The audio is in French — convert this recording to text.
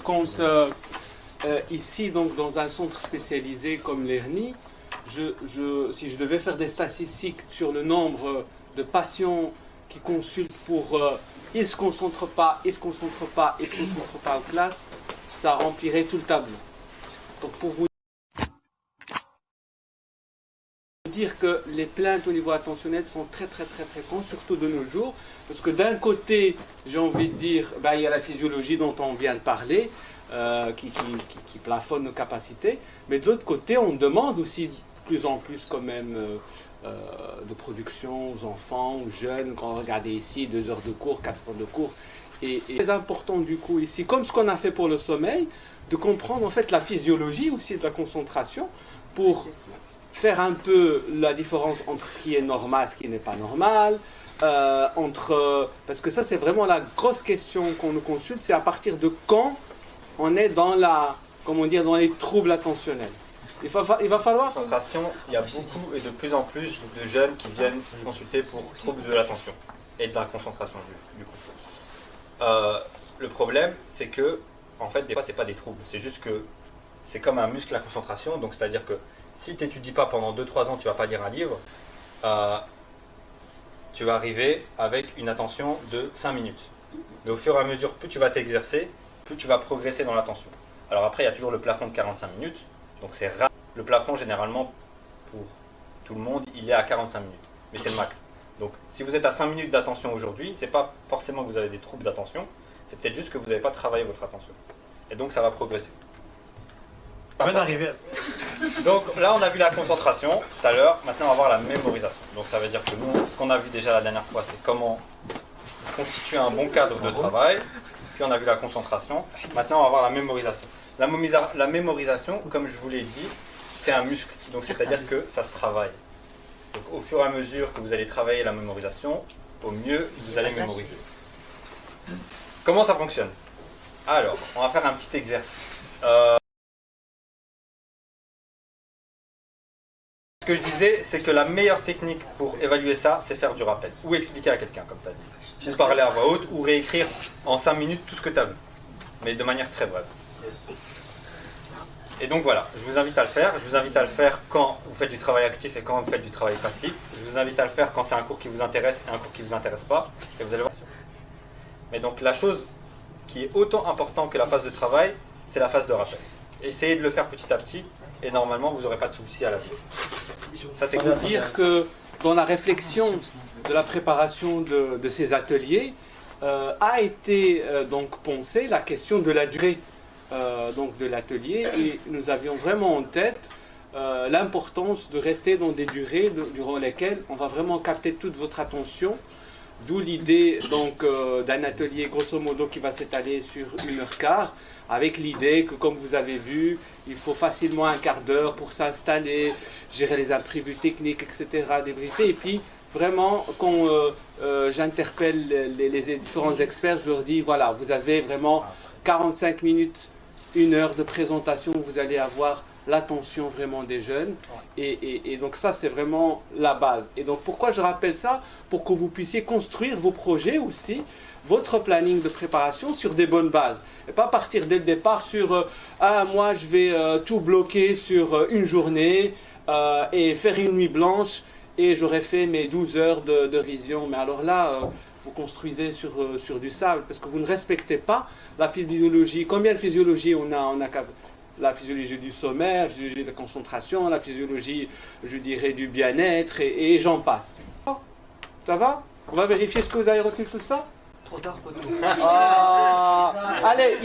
quand ici, donc, dans un centre spécialisé comme l'ERNI, si je devais faire des statistiques sur le nombre de patients qui consultent pour ils ne se concentrent pas, ils ne se concentrent pas, ils ne se concentrent pas en classe, ça remplirait tout le tableau. Donc pour vous dire que les plaintes au niveau attentionnel sont très fréquentes, surtout de nos jours, parce que d'un côté, j'ai envie de dire, il y a la physiologie dont on vient de parler, qui plafonne nos capacités, mais de l'autre côté, on demande aussi de plus en plus quand même de production aux enfants, aux jeunes. Quand on regarde ici, 2 heures de cours, 4 heures de cours, et c'est important du coup ici, comme ce qu'on a fait pour le sommeil, de comprendre en fait la physiologie aussi de la concentration pour faire un peu la différence entre ce qui est normal et ce qui n'est pas normal, parce que ça c'est vraiment la grosse question qu'on nous consulte, c'est à partir de quand on est dans dans les troubles attentionnels. Il va falloir... Concentration, il y a beaucoup et de plus en plus de jeunes qui viennent consulter pour troubles de l'attention et de la concentration du coup. Le problème, c'est que, en fait, des fois, c'est pas des troubles. C'est juste que c'est comme un muscle la concentration. Donc, c'est-à-dire que si tu n'étudies pas pendant 2-3 ans, tu vas pas lire un livre, tu vas arriver avec une attention de 5 minutes. Mais au fur et à mesure, plus tu vas t'exercer, plus tu vas progresser dans l'attention. Alors après, il y a toujours le plafond de 45 minutes. Donc c'est rare. Le plafond, généralement, pour tout le monde, il est à 45 minutes. Mais c'est le max. Donc si vous êtes à 5 minutes d'attention aujourd'hui, c'est pas forcément que vous avez des troubles d'attention, c'est peut-être juste que vous n'avez pas travaillé votre attention. Et donc ça va progresser. On va arriver. Donc là, on a vu la concentration tout à l'heure. Maintenant, on va voir la mémorisation. Donc ça veut dire que nous, ce qu'on a vu déjà la dernière fois, c'est comment constituer un bon cadre de travail. Puis on a vu la concentration. Maintenant, on va voir la mémorisation. La mémorisation, comme je vous l'ai dit, c'est un muscle. Donc c'est-à-dire que ça se travaille. Donc au fur et à mesure que vous allez travailler la mémorisation, au mieux vous allez mémoriser. Comment ça fonctionne? Alors, on va faire un petit exercice. Ce que je disais, c'est que la meilleure technique pour évaluer ça, c'est faire du rappel. Ou expliquer à quelqu'un, comme tu as dit. Ou parler à voix haute, ou réécrire en 5 minutes tout ce que tu as vu. Mais de manière très brève. Et donc voilà, je vous invite à le faire. Je vous invite à le faire quand vous faites du travail actif et quand vous faites du travail passif. Je vous invite à le faire quand c'est un cours qui vous intéresse et un cours qui ne vous intéresse pas. Et vous allez voir. Mais donc la chose qui est autant importante que la phase de travail, c'est la phase de rappel. Essayez de le faire petit à petit et normalement vous n'aurez pas de soucis à la vie. Ça c'est pour dire que dans la réflexion de la préparation de ces ateliers a été donc pensée la question de la durée donc de l'atelier, et nous avions vraiment en tête l'importance de rester dans des durées durant lesquelles on va vraiment capter toute votre attention, d'où l'idée donc d'un atelier grosso modo qui va s'étaler sur 1h15, avec l'idée que, comme vous avez vu, il faut facilement un quart d'heure pour s'installer, gérer les imprévus techniques, etc., débriefer, et puis vraiment quand j'interpelle les différents experts, je leur dis voilà, vous avez vraiment 45 minutes, 1 heure de présentation où vous allez avoir l'attention vraiment des jeunes, et donc ça c'est vraiment la base. Et donc pourquoi je rappelle ça? Pour que vous puissiez construire vos projets aussi, votre planning de préparation sur des bonnes bases, et pas partir dès le départ sur moi je vais tout bloquer sur une journée et faire une nuit blanche et j'aurais fait mes 12 heures de révision. Mais alors là vous construisez sur du sable, parce que vous ne respectez pas la physiologie. Combien de physiologie on a la physiologie du sommeil, la physiologie de la concentration, la physiologie, je dirais, du bien-être, et j'en passe. Ça va? On va vérifier ce que vous avez retenu sur ça? Trop tard, pas tout. Allez,